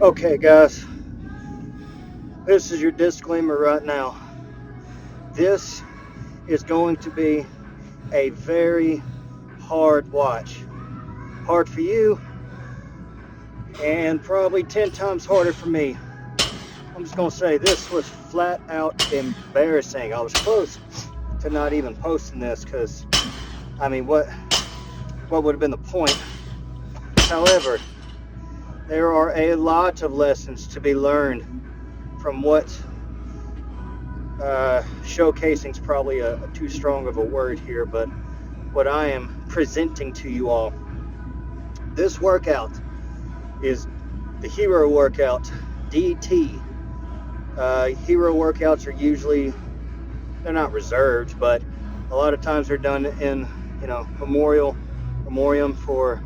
Okay, guys, this is your disclaimer right now. This is going to be a very hard watch. Hard for you, and probably 10 times harder for me. I'm just going to say this was flat out embarrassing. I was close to not even posting this because, I mean, what would have been the point? However, there are a lot of lessons to be learned from what showcasing is probably too strong of a word here, but what I am presenting to you all. This workout is the hero workout, DT. Hero workouts are usually, they're not reserved, but a lot of times they're done in, memoriam for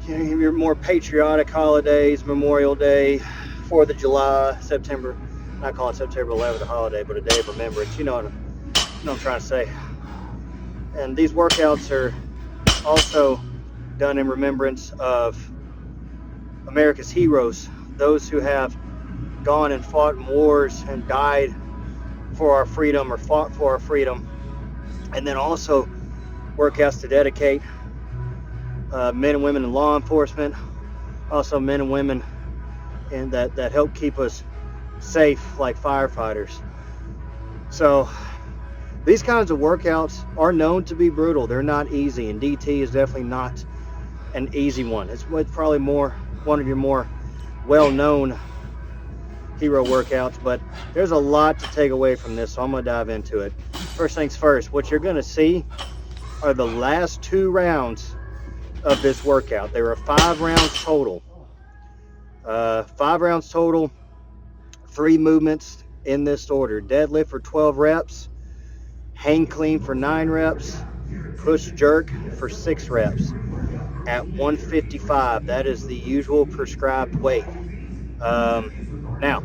your more patriotic holidays, Memorial Day, 4th of July, September. I'm not calling September 11th a holiday, but a day of remembrance. You know what I'm trying to say. And these workouts are also done in remembrance of America's heroes, those who have gone and fought in wars and died for our freedom or fought for our freedom. And then also workouts to dedicate men and women in law enforcement, also men and women and that help keep us safe, like firefighters. So these kinds of workouts are known to be brutal. They're not easy, and DT is definitely not an easy one. It's probably one of your more well-known hero workouts, but there's a lot to take away from this, so I'm going to dive into it. First things first, what you're going to see are the last 2 rounds of this workout. There are 5 rounds total. 5 rounds total, 3 movements in this order. Deadlift for 12 reps, hang clean for 9 reps, push jerk for 6 reps at 155. That is the usual prescribed weight. Now,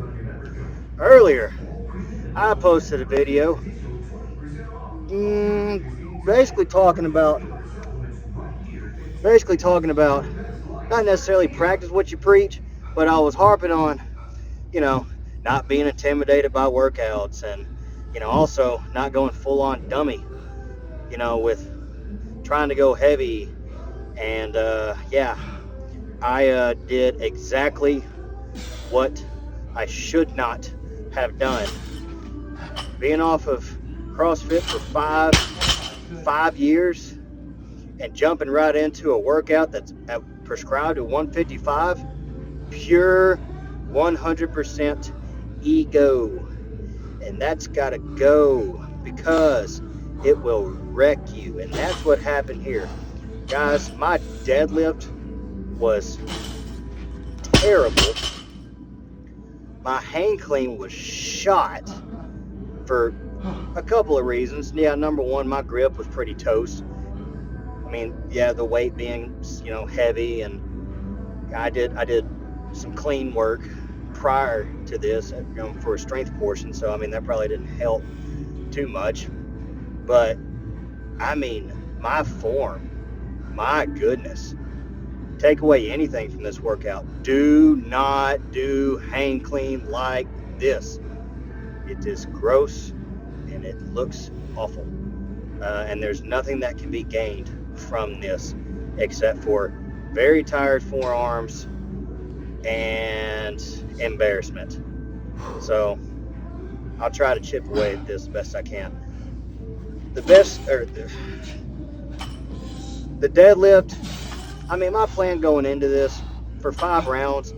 earlier, I posted a video basically talking about not necessarily practice what you preach, but I was harping on, not being intimidated by workouts and, also not going full on dummy, with trying to go heavy. And I did exactly what I should not have done. Being off of CrossFit for five years and jumping right into a workout that's prescribed at 155, pure 100% ego. And that's got to go because it will wreck you. And that's what happened here. Guys, my deadlift was terrible. My hang clean was shot for a couple of reasons. Yeah, number one, my grip was pretty toast. I mean, yeah, the weight being, heavy, and I did some clean work prior to this, for a strength portion. So, I mean, that probably didn't help too much. But, I mean, my form, my goodness. Take away anything from this workout. Do not do hang clean like this. It is gross and it looks awful. And there's nothing that can be gained from this except for very tired forearms and embarrassment. So I'll try to chip away at this the best I can. The deadlift, I mean, my plan going into this for 5 rounds,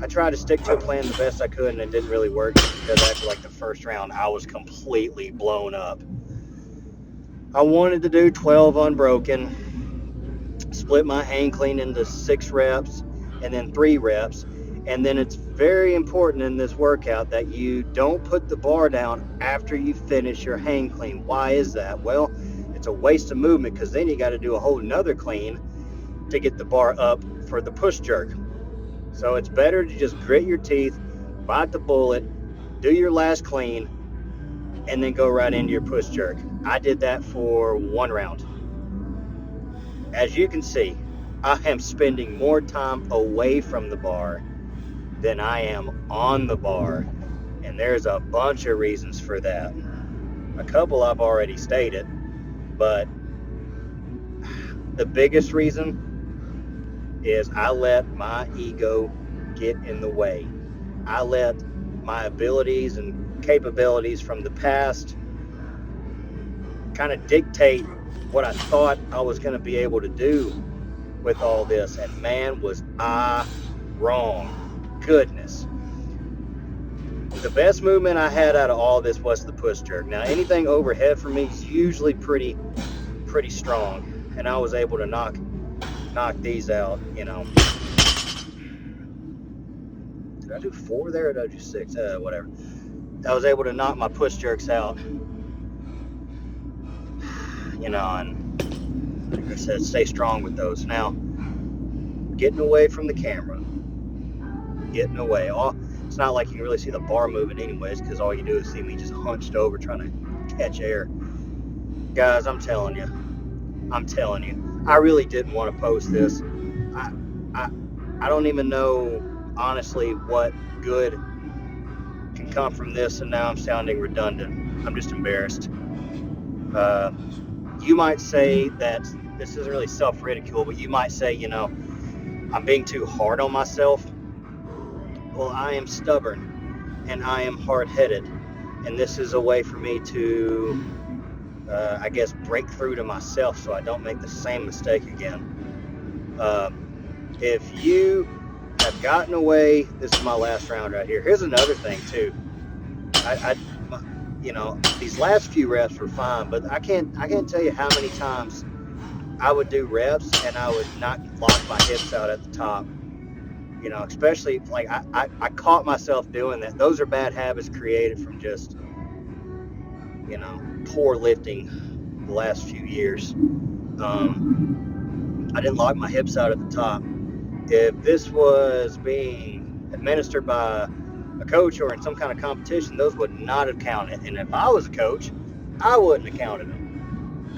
I tried to stick to a plan the best I could, and it didn't really work because after like the first round, I was completely blown up. I wanted to do 12 unbroken, split my hang clean into 6 reps and then 3 reps. And then it's very important in this workout that you don't put the bar down after you finish your hang clean. Why is that? Well, it's a waste of movement because then you got to do a whole nother clean to get the bar up for the push jerk. So it's better to just grit your teeth, bite the bullet, do your last clean, and then go right into your push jerk. I did that for 1 round. As you can see, I am spending more time away from the bar than I am on the bar. And there's a bunch of reasons for that. A couple I've already stated, but the biggest reason is I let my ego get in the way. I let my abilities and capabilities from the past kind of dictate what I thought I was going to be able to do with all this. And man, was I wrong. Goodness. The best movement I had out of all this was the push jerk. Now, anything overhead for me is usually pretty strong. And I was able to knock these out, you know. Did I do 4 there or did I do 6? Whatever. I was able to knock my push jerks out, you know, and like I said, stay strong with those. Now, getting away from the camera, getting away. It's not like you can really see the bar moving anyways, because all you do is see me just hunched over trying to catch air. Guys, I'm telling you, I really didn't want to post this. I don't even know, honestly, what good can come from this, and now I'm sounding redundant. I'm just embarrassed. You might say that this isn't really self-ridicule, but you might say, you know, I'm being too hard on myself. Well, I am stubborn, and I am hard-headed, and this is a way for me to, I guess, break through to myself so I don't make the same mistake again. If you have gotten away, this is my last round right here. Here's another thing too. You know, these last few reps were fine, but I can't tell you how many times I would do reps and I would not lock my hips out at the top. You know, especially like I caught myself doing that. Those are bad habits created from just, you know, poor lifting the last few years. I didn't lock my hips out at the top. If this was being administered by a coach or in some kind of competition, those would not have counted. And if I was a coach, I wouldn't have counted them.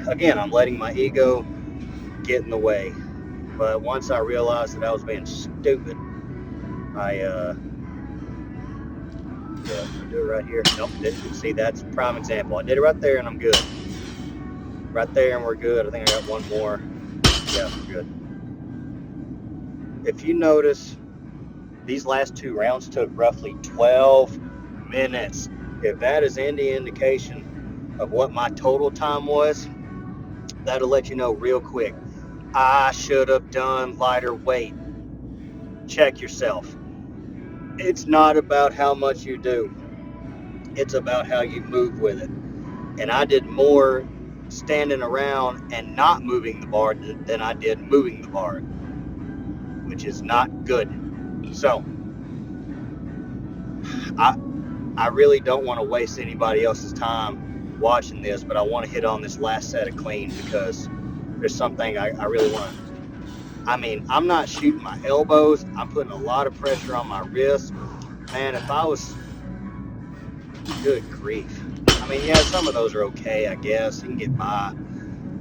Again, I'm letting my ego get in the way. But once I realized that I was being stupid, I do it right here. Nope, didn't. See, that's a prime example. I did it right there and I'm good. Right there and we're good. I think I got one more. Yeah, we're good. If you notice, these last 2 rounds took roughly 12 minutes. If that is any indication of what my total time was, that'll let you know real quick. I should have done lighter weight. Check yourself. It's not about how much you do. It's about how you move with it. And I did more standing around and not moving the bar than I did moving the bar, which is not good. So I really don't want to waste anybody else's time watching this, but I want to hit on this last set of clean because there's something I really want to. I mean, I'm not shooting my elbows. I'm putting a lot of pressure on my wrists. Man, if I was, good grief. I mean, yeah, some of those are okay, I guess. You can get by.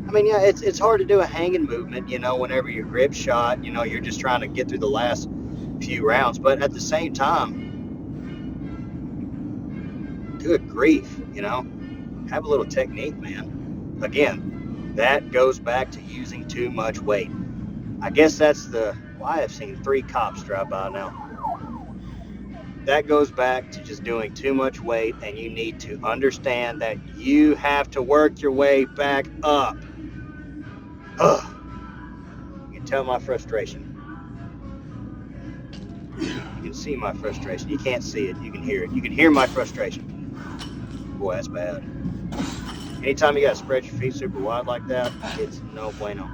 I mean, yeah, it's hard to do a hanging movement, you know, whenever your grip shot, you know, you're just trying to get through the last few rounds. But at the same time, good grief, you know, have a little technique, man. Again, that goes back to using too much weight. I guess that's why I've seen 3 cops drive by now. That goes back to just doing too much weight, and you need to understand that you have to work your way back up. Ugh. You can tell my frustration. You can see my frustration. You can't see it. You can hear it. You can hear my frustration. Boy, that's bad. Anytime you got to spread your feet super wide like that, it's no bueno.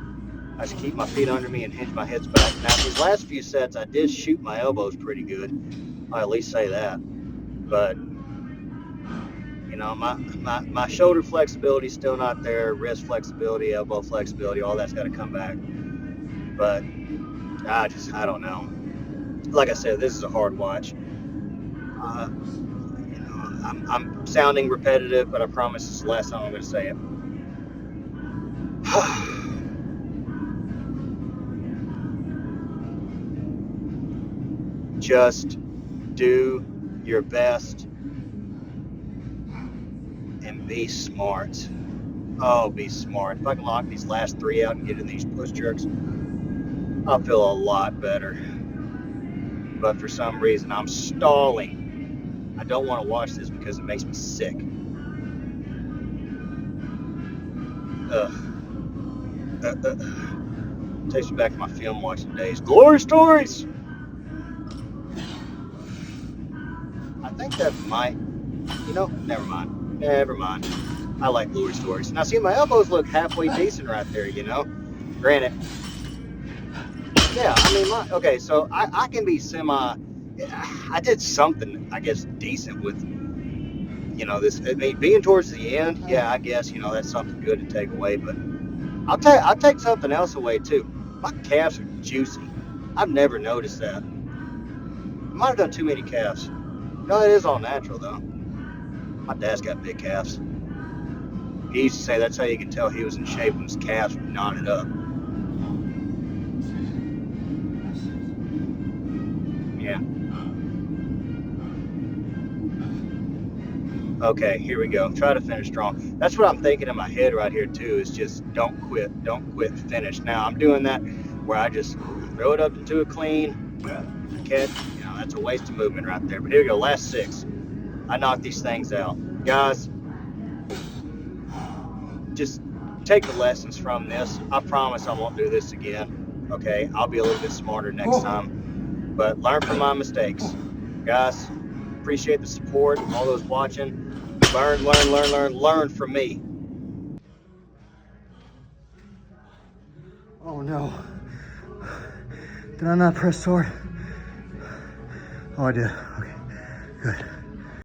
I just keep my feet under me and hinge my hips back. Now, these last few sets, I did shoot my elbows pretty good. I'll at least say that. But, you know, my shoulder flexibility is still not there. Wrist flexibility, elbow flexibility, all that's got to come back. But I don't know. Like I said, this is a hard watch. You know, I'm sounding repetitive, but I promise it's the last time I'm going to say it. Just do your best and be smart. Oh, be smart. If I can lock these last 3 out and get in these push jerks, I'll feel a lot better. But for some reason, I'm stalling. I don't want to watch this because it makes me sick. Ugh. Takes me back to my film watching days. Glory stories! I think that might, never mind. Never mind. I like glory stories. Now, see, my elbows look halfway decent right there, Granted, yeah, I mean, okay, so I can be I did something, I guess, decent with, this. I mean, being towards the end, yeah, I guess, that's something good to take away, but I'll take something else away, too. My calves are juicy. I've never noticed that. I might have done too many calves. No, it is all natural, though. My dad's got big calves. He used to say that's how you can tell he was in shape when his calves were knotted up. Yeah. Okay, here we go. Try to finish strong. That's what I'm thinking in my head right here, too, is just don't quit. Don't quit. Finish. Now, I'm doing that where I just throw it up into a clean, catch. That's a waste of movement right there. But here we go. Last 6. I knocked these things out. Guys, just take the lessons from this. I promise I won't do this again. Okay? I'll be a little bit smarter next time. But learn from my mistakes. Guys, appreciate the support. All those watching. Learn from me. Oh no. Did I not press forward? Oh, I did. Okay, good.